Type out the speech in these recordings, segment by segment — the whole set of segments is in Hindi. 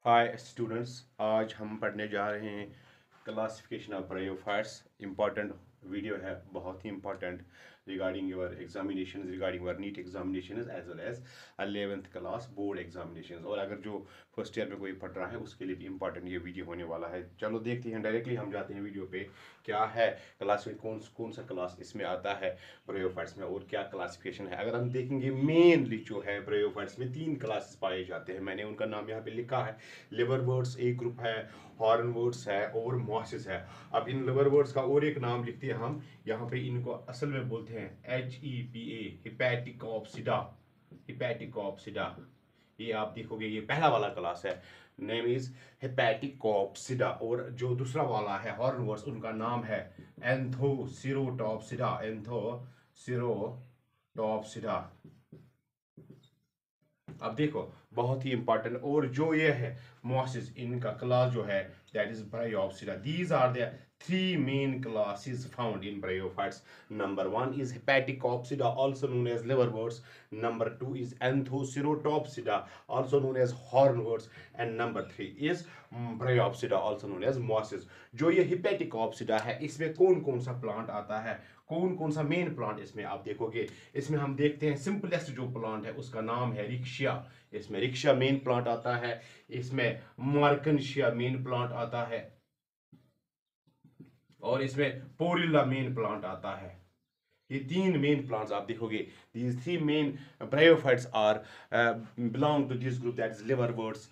हाय स्टूडेंट्स, आज हम पढ़ने जा रहे हैं classification of bryophytes. Important video है, बहुत ही important regarding your examination, regarding your NEET examination as well as 11th class board examination. और अगर जो फर्स्ट ईयर में कोई पढ़ रहा है उसके लिए भी इम्पॉर्टेंट ये वीडियो होने वाला है। चलो देखते हैं, डायरेक्टली हम जाते हैं वीडियो पे। क्या है क्लास, कौन सा क्लास इसमें आता है ब्रायोफाइट्स में और क्या क्लासिफिकेशन है। अगर हम देखेंगे मेनली जो है ब्रायोफाइट्स में 3 क्लासेस पाए जाते हैं। मैंने उनका नाम यहाँ पे लिखा है। लिवर वर्ड्स एक ग्रुप है, हॉर्न वर्ड्स है और मॉसिस है। अब इन लिवर वर्ड्स का और एक नाम लिखते हैं हम यहाँ पे, इनको असल में बोलते हैं HEPA, हिपैटिकोप्सिडा। हिपैटिकोप्सिडा, ये आप देखोगे ये पहला वाला क्लास है, नेम इज हिपैटिकोप्सिडा। और जो दूसरा वाला है हॉर्न वर्ड्स, उनका नाम है एंथोसिरोटॉप्सिडा। एंथोसिरोटॉप्सिडा। अब देखो बहुत ही इंपॉर्टेंट, और जो ये है मॉसिस, इनका क्लास जो है that is Bryopsida. These are the three main classes found in bryophytes. Number 1 is hepaticopsida, also known as liverworts. Number 2 is anthocerotopsida, also known as hornworts. And number 3 is bryopsida, also known as mosses. जो ये hepaticopsida है, इसमें कौन कौन सा प्लांट आता है, कौन कौन सा मेन प्लांट इसमें आप देखोगे। इसमें हम देखते हैं सिंपलेस्ट जो प्लांट है उसका नाम है रिक्शिया। इसमें रिक्शिया मेन प्लांट आता है। इसमें मार्कनशिया मेन प्लांट आता है और इसमें पोरिल्ला मेन प्लांट आता है। ये 3 मेन प्लांट्स आप देखोगे। these 3 main bryophytes are belong to this group, that is liverworts,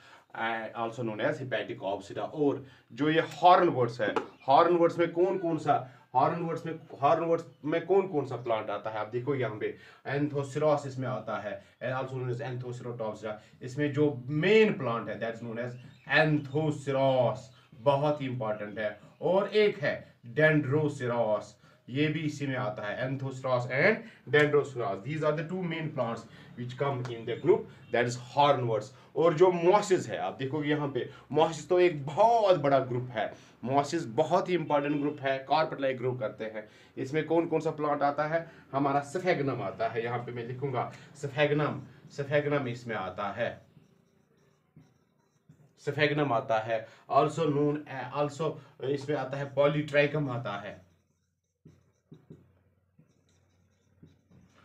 also known as hepaticopsida. और जो ये हॉर्नवर्ट्स है, हॉर्नवर्ट्स में कौन कौन सा कौन कौन सा प्लांट आता है आप देखो यहाँ पे। एंथोसिरोस इसमें आता है, also known as एंथोसिरोटॉप्सिडा। इसमें जो मेन प्लांट है दैट्स नोन एज एंथोसिरोस, बहुत ही इंपॉर्टेंट है। और एक है डेंड्रोसिरोस, ये भी इसी में आता है, Anthoceros and Dendroceros. These are the 2 main plants which come in the group that is hornworts. और जो मॉसिस है आप देखोगे यहाँ पे, मॉसिस तो एक बहुत बड़ा ग्रुप है। मॉसिस बहुत ही इंपॉर्टेंट ग्रुप है, कार्पेट लाइक ग्रुप करते हैं। इसमें कौन कौन सा प्लांट आता है, हमारा सफेगनम आता है, यहाँ पे मैं लिखूंगा सफेगनम। सफेगनम इसमें आता है, सफेगनम आता है। ऑल्सो इसमें आता है पॉलीट्राइकम आता है।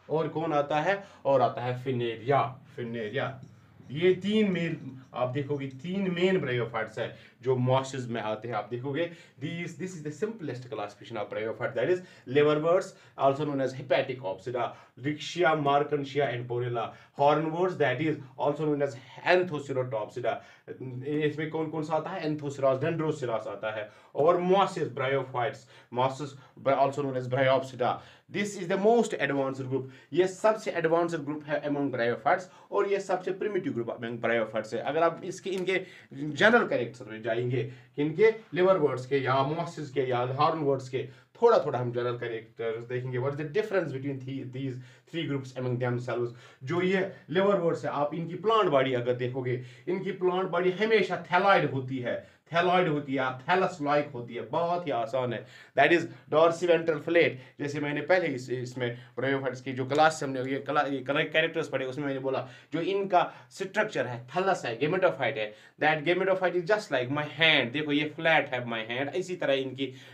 और कौन आता है, और आता है फिनेरिया। फिनेरिया, ये 3 मेन आप देखोगे, 3 मेन ब्रायोफाइट्स है जो मॉसिस में आते हैं। आप देखोगे this is the simplest classification of bryophyte, that is liverworts, also known as Hepaticopsida, Riccia, Marchantia and Porella. Hornworts that is also known as Anthocerotopsida. इसमें कौन कौन सा आता है, एंथोसिरोस, डेंड्रोसिरोस आता है। और mosses bryophytes, mosses also known as Bryopsida. This is the most advanced group, ये सबसे एडवांस्ड ग्रुप है अमंग ब्रायोफाइट्स और ये सबसे प्रिमिटिव ग्रुप अमंग ब्रायोफाइट्स है। अगर आप इसके इनके जनरल कैरेक्टर में जाएंगे, इनके लिवर वर्ड्स के या मॉसिस के या हॉर्न वर्ड्स के, थोड़ा थोड़ा हम जनरल कैरेक्टर्स देखेंगे। What is the difference between these 3 groups among themselves. जो ये लिवर वर्ड्स है, आप इनकी प्लांट बॉडी अगर देखोगे, इनकी प्लांट बॉडी हमेशा थैलॉइड होती है, थैलॉइड होती है, थैलस लाइक होती है, बहुत ही आसान है। That is dorsiventral flat. जैसे मैंने पहले इसमें ब्रायोफाइट्स की जो क्लास हमने ये कैरेक्टर्स पढ़े उसमें मैंने बोला जो इनका स्ट्रक्चर है, थैलस है, गेमेटोफाइट है। That gametophyte is just like my hand. देखो ये फ्लैट है माय हैंड, इसी तरह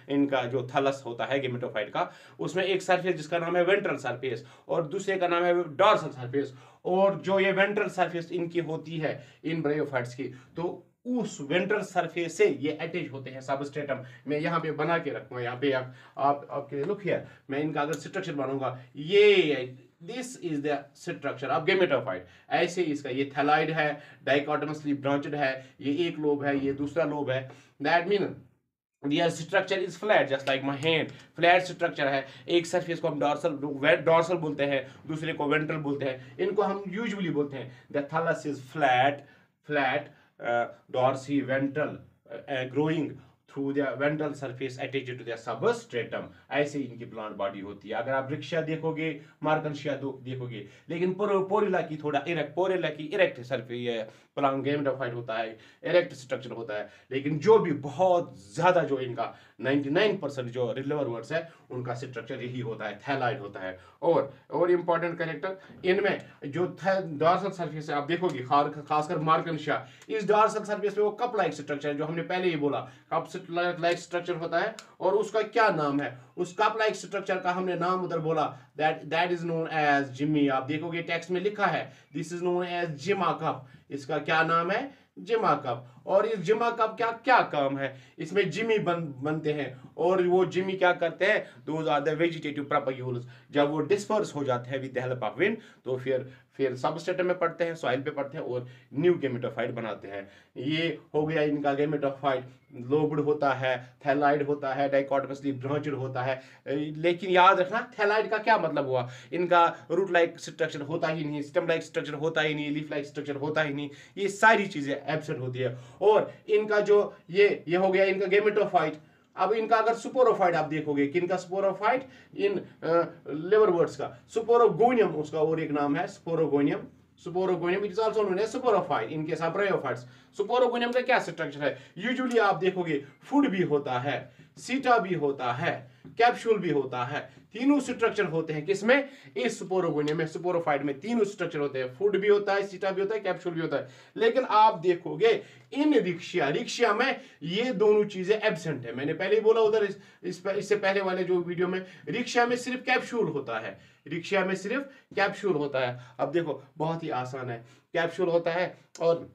इनका जो थैलस होता है गेमेटोफाइट का, उसमें एक सरफेस जिसका नाम है वेंट्रल सरफेस और दूसरे का नाम है डॉर्सल सरफेस। और जो ये वेंट्रल सरफेस इनकी होती है इन ब्रायोफाइट्स की, तो उस वेंट्रल सरफेस से ये अटैच होते हैं सबस्ट्रेटम। मैं यहाँ पे बना के रखूंगा, यहाँ पे आपके लुक हियर, मैं इनका अगर स्ट्रक्चर बनाऊंगा, ये this is the structure of gametophyte. ऐसे इसका ये थैलॉइड है, डाइकोटोमसली ब्रांचेड है, ये एक लोब है, ये दूसरा लोब है। That mean their structure is flat just like my hand। Flat structure है। एक सरफेस को हम डॉर्सल बोलते हैं, दूसरे को वेंट्रल बोलते हैं। इनको हम यूजुअली बोलते हैं the thallus is flat dorsiventral growing through the ventral surface attached to the substratum. ऐसे इनकी प्लांट बॉडी होती है। अगर आप रिक्शा देखोगे, मार्कनशिया देखोगे, लेकिन पोरिल्ला की थोड़ा इरेक्ट, पोरिल्ला की इरेक्ट सरफेस प्लांट गेमेटोफाइट होता है, इरेक्ट स्ट्रक्चर होता है। लेकिन जो भी बहुत ज्यादा जो इनका 99% जो लिवर वर्ड्स है उनका स्ट्रक्चर यही होता है, थैलाइड होता है। और इंपॉर्टेंट कैरेक्टर इनमें जो डॉर्सल सरफेस है, आप देखोगे खासकर मार्कनशिया, इस डॉर्सल सरफेस पे वो कप लाइक स्ट्रक्चर है जो हमने पहले ही बोला, कप लाइक स्ट्रक्चर होता है। और उसका क्या नाम है, उस कप लाइक स्ट्रक्चर का हमने नाम उधर बोला, that is known as gemmae. आप देखोगे टेक्स्ट में लिखा है this is known as gemma cup, इसका क्या नाम है, जिमा कप। और इस जिमा कप क्या क्या काम है, इसमें जिमी बनते हैं। और वो जिमी क्या करते हैं, दोज आर द वेजिटेटिव प्रोपैग्यूल्स। जब वो डिस्पर्स हो जाते हैं with the help of wind तो फिर सबस्ट्रेटम में पड़ते हैं, सॉइल पे पड़ते हैं और न्यू गेमेटोफाइट बनाते हैं। ये हो गया इनका गेमेटोफाइट। लोब्ड होता है, थैलाइड होता है, डाइकोटोमसली ब्रांच्ड होता है। लेकिन याद रखना थैलाइड का क्या मतलब हुआ, इनका रूट लाइक स्ट्रक्चर होता ही नहीं, स्टेम लाइक स्ट्रक्चर होता ही नहीं, लीफ लाइक स्ट्रक्चर होता ही नहीं, ये सारी चीजें एब्सेंट होती है। और इनका जो ये हो गया इनका गेमेटोफाइट। अब इनका अगर सुपोरोफाइट आप देखोगे, किनका सुपोरोफाइट, इन लिवर वर्ड्स का सुपोरोगोनियम, उसका और एक नाम है sporogonium. Sporogonium it is also known as sporophyte in case of bryophytes. Sporogonium का क्या स्ट्रक्चर है, यूजुअली आप देखोगे फूड भी होता है, सीटा भी होता है, कैप्सूल भी होता है, तीनों स्ट्रक्चर होते हैं किसमें, इस सुपोरोगोनियम में, सुपोरोफाइट में तीनों स्ट्रक्चर होते हैं, फूड भी होता है, सीटा भी होता है, कैप्सूल भी होता है। लेकिन आप देखोगे इन रिक्शिया में ये दोनों चीजें एब्सेंट है। मैंने पहले ही बोला उधर इससे पहले वाले जो वीडियो में, रिक्शिया में सिर्फ कैप्सूल होता है, रिक्शिया में सिर्फ कैप्सूल होता है। अब देखो बहुत ही आसान है, कैप्सूल होता है और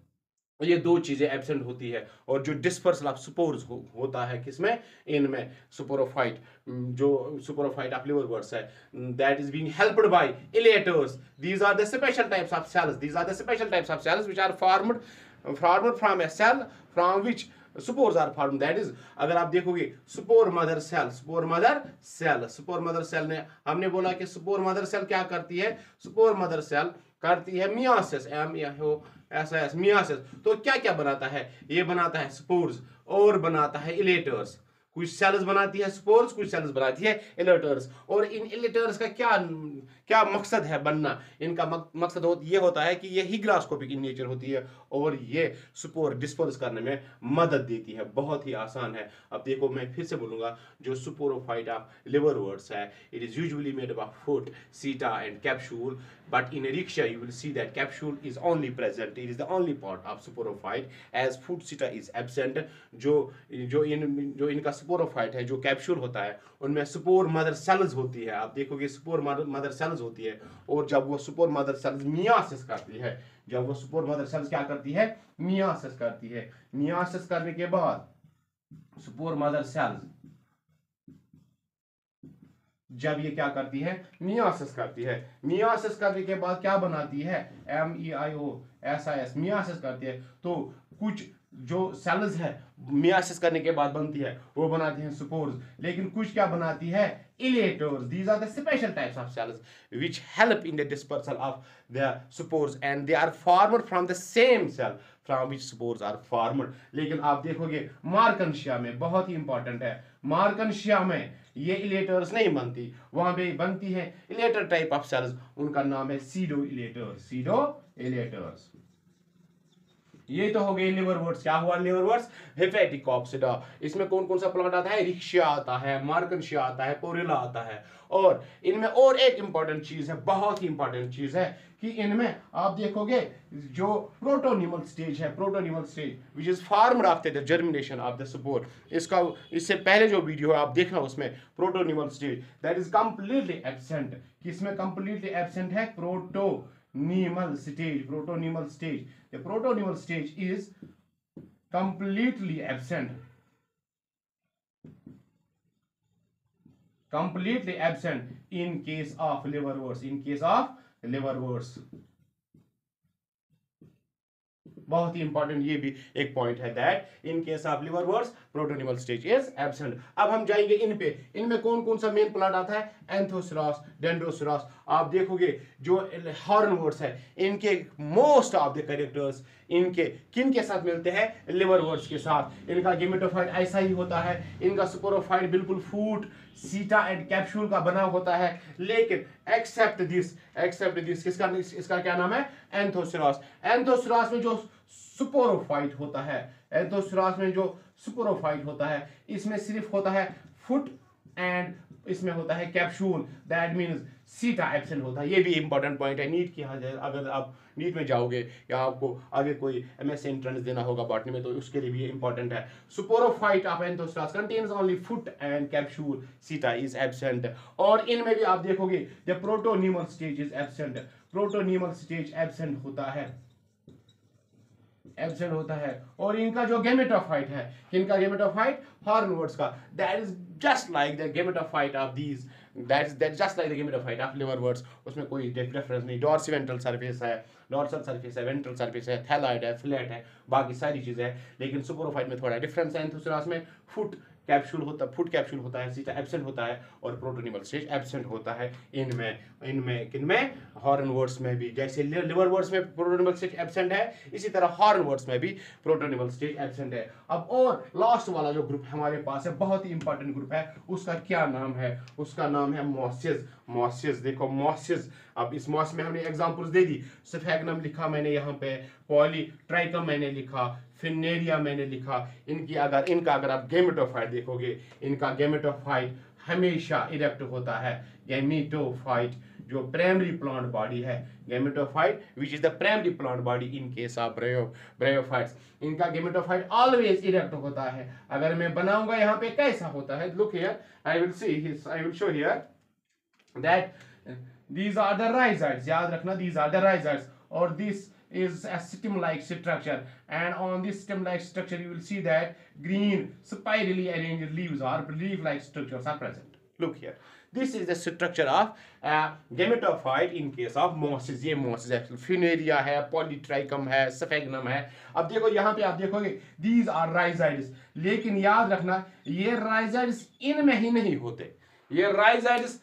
ये दो चीजें एब्सेंट होती है। और जो डिस्पर्सल ऑफ स्पोर्स होता है किसमें, इनमें सुपोरोफाइट, जो सुपोरोफाइट ऑफ लिवर वर्ड्स है, that is being helped by elaters. These are the special types of cells, these are the special types of cells which are formed from a cell from which spores are formed. That is, अगर आप देखोगे spore mother cell, spore mother cell ने, हमने बोला कि स्पोर मदर सेल क्या करती है, स्पोर मदर सेल करती है मियासिस, MIASIS, मियासिस। तो क्या क्या बनाता है, ये बनाता है स्पोर्स और बनाता है इलेटर्स। कुछ सेल्स बनाती है स्पोर्स, कुछ सेल्स बनाती है इलेटर्स। और इन इलेटर्स का क्या मकसद है बनना, इनका मकसद ये होता है कि ये हिग्रास्कोपिक इन नेचर होती है और ये स्पोर डिस्पर्स करने में मदद देती है। बहुत ही आसान है। अब देखो मैं फिर से बोलूंगा, जो सुपोरोफाइट ऑफ लिवर वर्ड्स है, it is usually made up of foot, seta and capsule, but in Eryxia you will see that capsule is only present, it is the only part of sporophyte as food sita is absent। जो इनका स्पोरोफाइट है, जो कैप्सूल होता है, उनमें स्पोर मदर सेल्स होती है। आप देखोगे स्पोर मदर सेल्स होती है। और जब वो स्पोर मदर सेल्स मियासिस करती है, जब वो स्पोर मदर सेल्स क्या करती है, मियासिस करती है, मियासिस करने के बाद स्पोर मदर सेल्स जब ये क्या करती है, मियासिस करती है, मियासिस करने के बाद क्या बनाती है, MIOSIS, मियासिस करती है। तो कुछ जो सेल्स है मियासिस करने के बाद बनती है, वो बनाती हैं स्पोर्स। लेकिन कुछ क्या बनाती है, elaters. These are the special types of cells which help in the dispersal of the spores and they are formed from the same cell from which spores are formed. लेकिन आप देखोगे मार्कनशिया में, बहुत ही इंपॉर्टेंट है, मार्कनशिया में ये इलेटर्स नहीं बनती, वहां पे बनती है इलेटर टाइप ऑफ सेल्स, उनका नाम है सीडो इलेटर्स। ये तो हो गए लिवर वर्ड्स। क्या हुआ लिवर वर्ड्स, हेपेटिक कॉप्सिडा। इसमें कौन कौन सा प्लांट आता है, रिक्शिया आता है, मार्कनशिया आता है, पोरेला आता है। और इनमें और एक इंपॉर्टेंट चीज है, बहुत ही इंपॉर्टेंट चीज है कि इनमें आप देखोगे जो प्रोटोनिमल स्टेज है, protonemal stage which is formed after the germination of the spore, इसका इससे पहले जो वीडियो है आप देखना, उसमें protonemal stage that is completely absent. किसमें कंप्लीटली एब्सेंट है, protonemal stage. The protonimal stage is completely absent in case of liver words, बहुत ही इंपॉर्टेंट ये भी एक पॉइंट है, that in case of liverworts protonemal stage is absent. अब हम जाएंगे इनमें कौन कौन सा मेन प्लांट आता है, एंथोसिरास, डेंड्रोसिरास। आप देखोगे जो हॉर्न वर्ड्स है, इनके मोस्ट ऑफ द कैरेक्टर्स इनके किन के साथ मिलते हैं, लिवर वर्ड्स के साथ। इनका गेमेटोफाइट ऐसा ही होता है, इनका स्पोरोफाइट बिल्कुल फूट, सीटा एंड कैप्सूल का बना होता है। लेकिन एक्सेप्ट दिस किसका, इसका क्या नाम है, एंथोसिरास। एंथोसिरास में जो सुपोरोफाइट होता है। एंथोसिरास में जो सुपोरोफाइट होता है इसमें सिर्फ होता है फुट एंड इसमें होता है कैप्सूल, दैट मीन्स सीटा एब्सेंट होता है। ये भी इंपॉर्टेंट पॉइंट है नीट की। अगर आप नीट में जाओगे या आपको आगे कोई एमएससी एंट्रेंस देना होगा बॉटनी में तो उसके लिए भी ये इंपॉर्टेंट है। Sporophyte of Anthoceros contains only foot and capsule, seta is absent. और इनमें भी आप देखोगे the protonemal stage is absent, protonemal stage absent होता है, एब्सेंट होता है। और इनका जो गेमेटोफाइट है, किनका गेमेटोफाइट, हॉर्नवर्ड्स का, that is just like the gametophyte of these, that just like the gametophyte of liverworts. उसमें कोई डिफरेंस नहीं। डॉर्सिवेंट्रल सरफेस है, डॉर्सल सरफेस है, वेंट्रल सरफेस है, थैलॉइड है, फ्लैट है, बाकी सारी चीजें हैं। लेकिन सुपोरोफाइट में थोड़ा डिफरेंस है। एंथोसिरास में फुट कैप्सूल होता है, सीटा एब्सेंट होता है और प्रोटोनिमल स्टेज एब्सेंट होता है। इनमें किनमें, हॉर्नवर्ड्स में भी। जैसे लिवरवर्ड्स में प्रोटोनिमल स्टेज एब्सेंट है, इसी तरह हॉर्नवर्ड्स में भी प्रोटोनिमल स्टेज एब्सेंट है। अब और लास्ट वाला जो ग्रुप हमारे पास है, बहुत ही इंपॉर्टेंट ग्रुप है, उसका क्या नाम है, उसका नाम है मॉसेस। मॉसेस देखो, मॉसेस। अब इस मॉस में हमने एग्जांपल्स दे दी। स्फैग्नम लिखा मैंने यहाँ पे, पॉलीट्राइकम मैंने लिखा, फिनेरिया मैंने लिखा। इनका अगर आप गेमेटोफाइट देखोगे, इनका गेमेटोफाइट हमेशा इरेक्ट होता है। गेमेटोफाइट जो प्राइमरी प्लांट बॉडी है, gametophyte which is the primary plant body in case of bryophytes, इनका गेमेटोफाइट ऑलवेज इरेक्ट होता है। अगर मैं बनाऊंगा यहाँ पे कैसा होता है, look here, I will show here that these are the rhizoids, याद रखना, these are the rhizoids, or this is a stem like structure, and on this stem like structure you will see that green spirally arranged leaves or leaf like structures are present. Look here, this is the structure of gametophyte in case of mosses. ये mosses है, funaria है, polytrichum है, sphagnum है। अब देखो यहाँ पे आप देखोगे these are rhizoids, लेकिन याद रखना ये rhizoids इनमें ही नहीं होते। ये rhizoids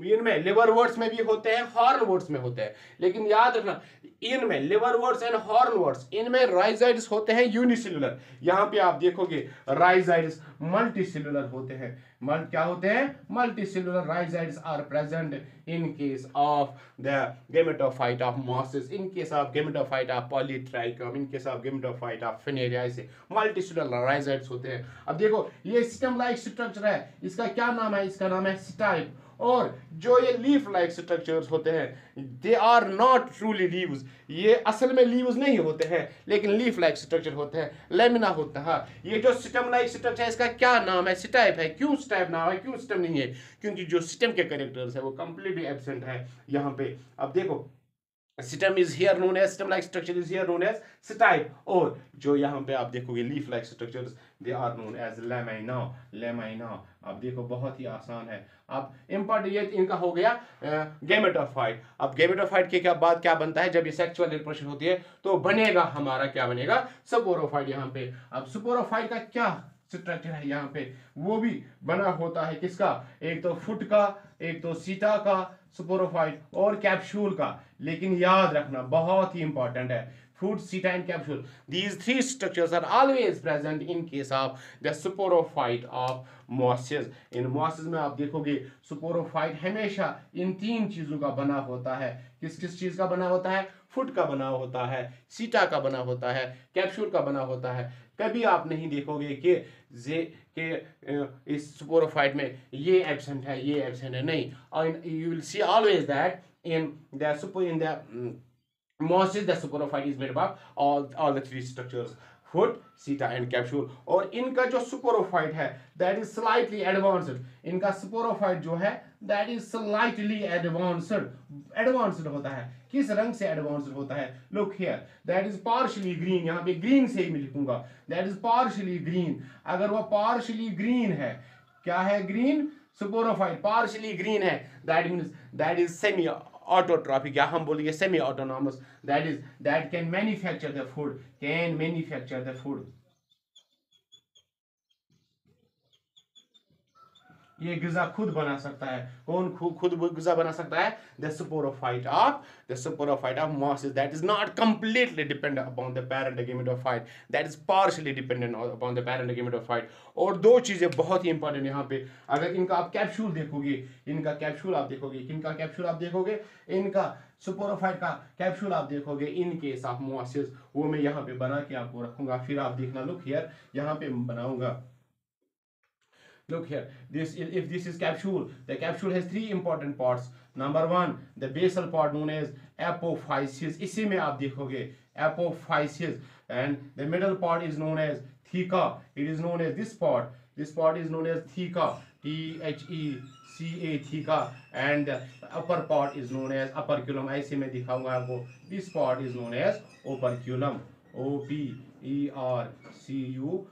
इनमें लिवरवर्ड्स में भी होते हैं, हॉर्नवर्ड्स में होते हैं। लेकिन याद रखना इनमें लिवरवर्ड्स एंड हॉर्नवर्ड्स, इनमें राइजाइड्स होते हैं यूनिसेलुलर। यहाँ पे आप देखोगे राइजाइड्स मल्टीसेलुलर होते हैं। क्या होते हैं, multicellular rhizoids are present in case of the gametophyte of mosses, in case of gametophyte of polytrichum, in case of gametophyte of funaria, ऐसे मल्टीसेलुलर राइजाइड्स होते हैं। अब देखो ये स्टेम लाइक स्ट्रक्चर है, इसका क्या नाम है, इसका नाम है स्टाइप। और जो ये लीफ लाइक स्ट्रक्चर्स होते हैं, they are not truly leaves, ये असल में लीव्स नहीं होते हैं, लेकिन लीफ लाइक स्ट्रक्चर होते हैं, लेमिना होता है। ये जो स्टेम लाइक स्ट्रक्चर है इसका क्या नाम है, स्टाइप है। क्यों स्टाइप नाम है, क्यों स्टेम नहीं है, क्योंकि जो स्टेम के कैरेक्टर्स है वो कंप्लीटली एब्सेंट है यहाँ पे। अब देखो stem is here known as, stem like structure is here known as stipe, और जो यहाँ पे आप देखोगे leaf like structures they are known as lamina, lamina. अब देखो बहुत ही आसान है। अब इंपॉर्टेंट ये इनका हो गया गेमेटोफाइट। अब गेमेटोफाइट के बाद क्या बनता है, जब ये सेक्सुअल रिप्रोडक्शन होती है तो बनेगा हमारा, क्या बनेगा, स्पोरोफाइट यहाँ पे। अब स्पोरोफाइट का क्या स्ट्रक्चर है यहाँ पे, वो भी बना होता है किसका, एक तो फुट का, एक तो सीटा का स्पोरोफाइट और कैप्सूल का। लेकिन याद रखना बहुत ही इंपॉर्टेंट है, फुट, सीटा and capsule, these three structures are always present in case of the sporophyte of mosses. In mosses में आप देखोगे स्पोरोफाइट हमेशा इन तीन चीजों का बना होता है। किस किस चीज का बना होता है, फुट का बना होता है, सीटा का बना होता है, कैप्सूल का बना होता है। कभी आप नहीं देखोगे कि इस स्पोरोफाइट में ये एब्सेंट है, ये एब्सेंट है, नहीं। और you will see always that in the mosses the sporophyte is made up of all the three structures, foot, सीटा एंड कैप्सूल। और इनका जो स्पोरोफाइट है दैट इज स्लाइटली एडवांस्ड, इनका स्पोरोफाइट जो है दैट इज स्लाइटली एडवांस्ड होता है। किस रंग से एडवांस्ड होता है, look here, that is partially green, यहाँ पे ग्रीन से ही मैं लिखूंगा, दैट इज पार्शियली ग्रीन। अगर वो पार्शियली ग्रीन है, क्या है, ग्रीन, स्पोरोफाइट पार्शियली ग्रीन है, that means that is semi autotrophic, या हम बोलेंगे semi autonomous, that can manufacture the food, can manufacture the food. ये गिजा खुद बना सकता है। कौन खुद गिजा बना सकता है? The sporophyte of mosses that is not completely dependent upon the parent gametophyte, that is partially dependent upon the parent gametophyte. और दो चीजें बहुत ही इंपॉर्टेंट यहाँ पे, अगर इनका आप कैप्सूल देखोगे, इनका कैप्सूल आप देखोगे, किनका कैप्सूल आप देखोगे, इनका स्पोरोफाइट का कैप्सूल आप देखोगे इन केस ऑफ मॉसेस, वो मैं यहाँ पे बना के आपको रखूंगा, फिर आप देखना। लुक हियर, यहाँ पे बनाऊंगा। Look here, if this is capsule, the capsule has three important parts. Number one, the basal part known as apophysis, इसी में आप देखोगे apophysis, and the middle part is known as theca. It is known as this part is known as theca, theca, theca, and the upper part is known as operculum. ऐसे मैं दिखाऊंगा आपको। This part is known as operculum, operculum,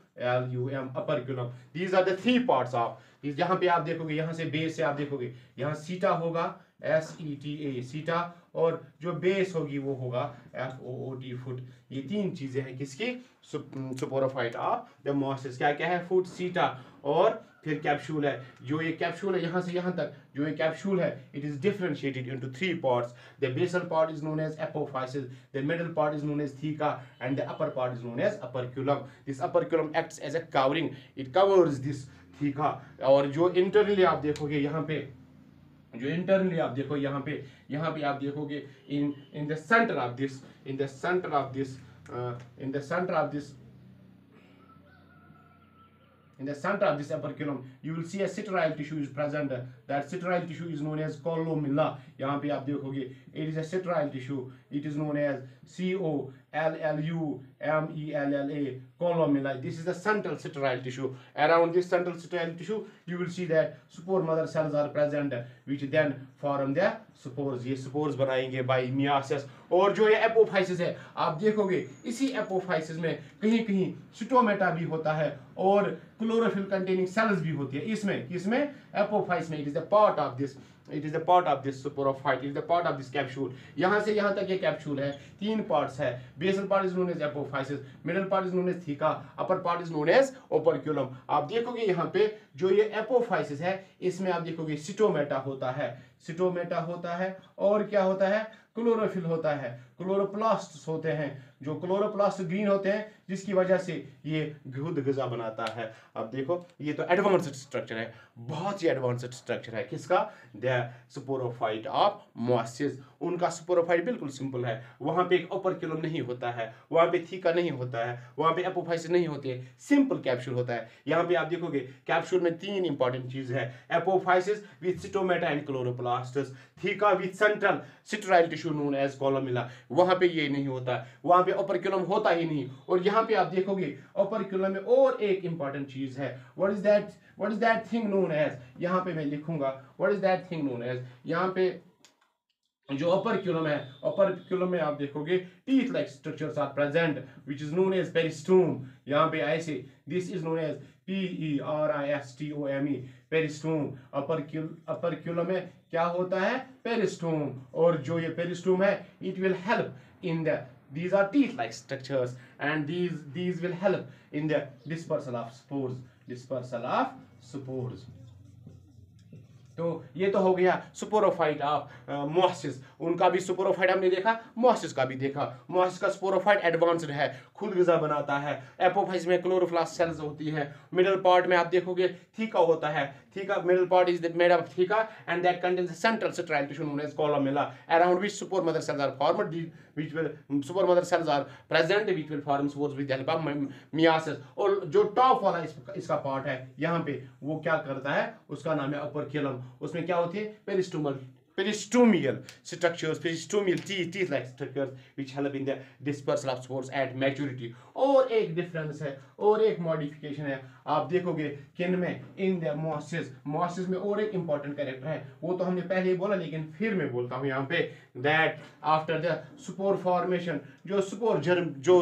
operculum. These are the three parts of, यहाँ पे आप देखोगे, यहाँ से बेस से आप देखोगे, यहाँ सीटा होगा, SETA सीटा, और जो बेस होगी वो होगा FOOT फुट। ये तीन चीजें हैं किसकी? Sporophyte of the mosses. क्या क्या है? फुट, सीटा और फिर कैप्सूल है। जो ये कैप्सूल है यहाँ से यहाँ तक, जो ये कैप्सूल है, it is differentiated into three parts. The basal part is known as apophysis, the middle part is known as theca, and the upper part is known as operculum. This operculum acts as a covering, it covers this theca. और जो इंटरनली आप देखोगे यहाँ पे, जो इंटरनली आप देखो यहाँ पे आप देखोगे in the centre of this, in the centre of this, in the center of this operculum, you will see a sterile tissue is present. That sterile tissue is known as columella. यहाँ पे आप देखोगे, it is a sterile tissue. It is known as COLLUMELLA, columella. This is the central sterile tissue. Around this central sterile tissue, you will see that spore mother cells are present, which then form the spores. ये spores बनाएंगे by meiosis. और जो ये एपोफाइसिस है, आप देखोगे इसी एपोफाइसिस में कहीं कहीं सिटोमेटा भी होता है और क्लोरोफिल कंटेनिंग सेल्स भी होती है। इसमें एपोफाइसिस में, it is the part of this, it is the part of this sporophyte, it is the part of this capsule. यहाँ से यहाँ तक ये कैप्सूल है, तीन पार्ट्स है। Basal part is known as apophysis, middle part is known as theca, upper part is known as operculum. आप देखोगे यहाँ पे जो ये एपोफाइसिस है, इसमें आप देखोगे सिटोमेटा होता है, और क्या होता है? क्लोरोफिल होता है, क्लोरोप्लास्ट होते हैं, जो क्लोरोप्लास्ट ग्रीन होते हैं, जिसकी वजह से ये खुद ग़िज़ा बनाता है। अब देखो, ये तो एडवांस्ड स्ट्रक्चर है, बहुत ही एडवांस्ड स्ट्रक्चर है। किसका? The sporophyte of mosses. उनका स्पोरोफाइट बिल्कुल सिंपल है। वहां पे एक ओपर्क्यूलम नहीं होता है, वहां पे थीका नहीं होता है, वहां पे एपोफाइसिस नहीं होती है, सिंपल कैप्सूल होता है। यहाँ पे आप देखोगे कैप्सूल में तीन इंपॉर्टेंट चीज है: apophysis with stomata and chloroplasts, theca with central sterile tissue known as columella. वहां पे ये नहीं होता है, वहां पे ओपर्क्यूलम होता ही नहीं। और यहाँ पे आप देखोगे ओपर्क्यूलम में और एक इंपॉर्टेंट चीज है। What is that thing known as? यहाँ पे मैं लिखूंगा what is that thing known as. यहाँ पे जो ओपर्क्यूलम है, ओपर्क्यूलम में आप देखोगे teeth like structures are present which is known as peristome. यहाँ पे ऐसे, this is known as PERISTOME, peristome. Operculum में क्या होता है? पेरिस्टोम। और जो ये पेरिस्टोम है, it will help in the, these are teeth like structures, and these will help in the dispersal of spores. तो ये तो हो गया स्पोरोफाइट ऑफ मॉसेस। उनका भी स्पोरोफाइट हमने देखा, मॉसेस का भी देखा। मॉसेस का स्पोरोफाइट एडवांस्ड है, खुद ग़िज़ा बनाता है। एपोफाइसिस में क्लोरोप्लास्ट सेल्स होती है। मिडल पार्ट में आप देखोगे थीका होता है, theca middle part is made of theca and that contains the central sterile tissue known as columella, around which spore mother cells are formed, which will spore mother cells are present which will form spores with the help of meiosis। और जो टॉप वाला इसका पार्ट है यहाँ पे, वो क्या करता है? उसका नाम है ओपर्क्यूलम। उसमें क्या होती है? peristomial structures, peristomial teeth like structures which help in the dispersal of spores at maturity। और एक डिफरेंस है, और एक मॉडिफिकेशन है, आप देखोगे किन में? इन द मॉसेस में और एक इंपॉर्टेंट कैरेक्टर है। वो तो हमने पहले ही बोला, लेकिन फिर मैं बोलता हूँ यहाँ पे, that after the spore formation, जो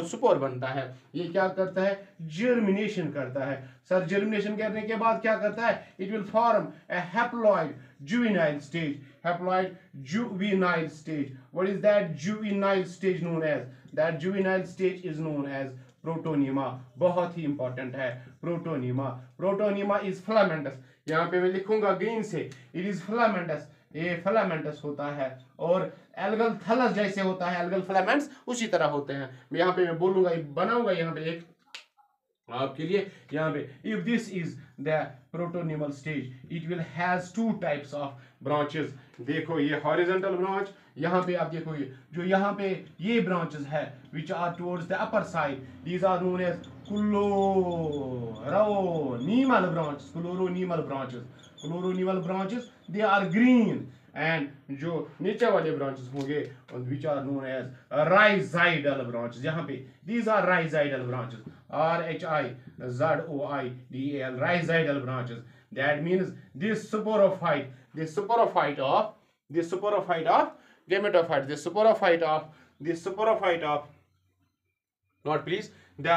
स्पोर बनता है, ये क्या करता है? जर्मिनेशन करता है। सर, जर्मिनेशन करने के बाद क्या करता है? It will form A haploid juvenile stage, haploid juvenile stage. What is that juvenile stage known as? That juvenile stage is known as protonema, बहुत ही इंपॉर्टेंट है प्रोटोनिमा। प्रोटोनिमा इज फिलामेंटस, यहाँ पे मैं लिखूंगा ग्रीन से, इट इज फिलामेंटस, ये फिलामेंटस होता है। और एल्गल थैलस जैसे होता है एल्गल फिलामेंट्स उसी तरह होते हैं। यहाँ पे मैं बोलूंगा, बनाऊंगा यहाँ पे एक आपके लिए, यहाँ पे if this is the protonemal stage it will has two types of branches. देखो ये हॉरिजॉन्टल ब्रांच, यहाँ पे आप देखोगे जो यहाँ पे ये ब्रांचेस है which are towards the upper side, these are known as chloronemal branches, chloronemal branches, chloronemal branches they are green. And जो नीचे वाले ब्रांचेस होंगे which are known as rhizoidal branches, यहाँ पे these are rhizoidal branches, RHIZOIDAL, rhizidal branches. That means this sporophyte, this sporophyte of gametophyte, this sporophyte of not please the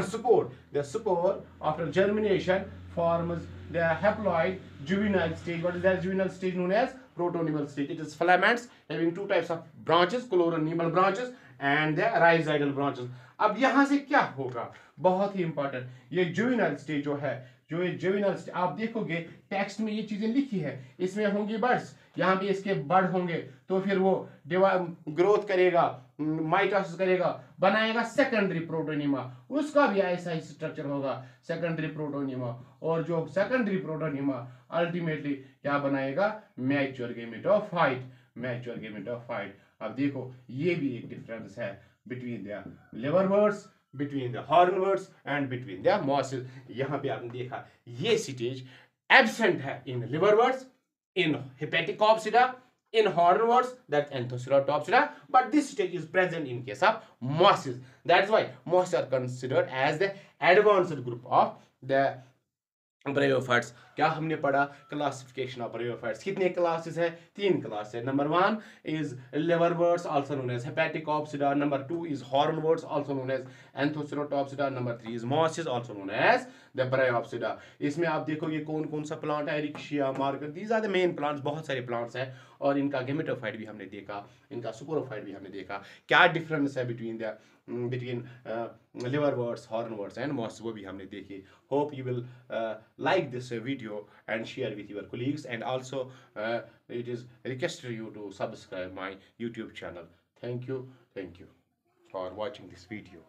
spore, the spore after germination forms the haploid juvenile stage. What is that juvenile stage known as? Protonimal stage. It is filaments having two types of branches, chloronimal branches and the rhizidal branches. अब यहाँ से क्या होगा, बहुत ही इंपॉर्टेंट, ये जुवेनाइल स्टेज जो है, जो ये जुवेनाइल स्टेज आप देखोगे टेक्स्ट में ये चीजें लिखी है, इसमें होंगी बर्ड्स, यहाँ पे इसके बर्ड होंगे, तो फिर वो ग्रोथ करेगा, माइटोसिस करेगा, बनाएगा सेकेंडरी प्रोटोनिमा, उसका भी ऐसा ही स्ट्रक्चर होगा सेकेंडरी प्रोटोनिमा। और जो सेकेंडरी प्रोटोनिमा अल्टीमेटली क्या बनाएगा, मैच्योर गेमेटोफाइट, मैच्योर गेमेटोफाइट। अब देखो ये भी एक डिफरेंस है between the liverworts, between the hornworts and between the mosses। यहाँ पे आपने देखा ये स्टेज एब्सेंट है in liverworts, in hepaticopsida, in hornworts, that's Anthoceratopsida, but this stage is present in case of mosses. That's why mosses are considered as the advanced group of the bryophytes. क्या हमने पढ़ा, क्लासिफिकेशन ऑफ ब्रायोफाइट्स, कितने क्लासेस है, 3 क्लास है। Number 1 is liverworts also known as hepaticopsida, number 2 is hornworts also known as anthocerotopsida, number 3 is mosses also known as the bryopsida. इसमें आप देखोगे कौन कौन सा प्लांट है, रिक्शिया, मार्कर, these are the main plants, बहुत सारे प्लांट्स हैं। और इनका गेमेटोफाइट भी हमने देखा, इनका सुपोरोफाइट भी हमने देखा, क्या डिफरेंस है between liverworts, hornworts and mosses, वो भी हमने देखी। Hope you will like this video and share with your colleagues, and also it is request you to subscribe my YouTube channel. Thank you for watching this video.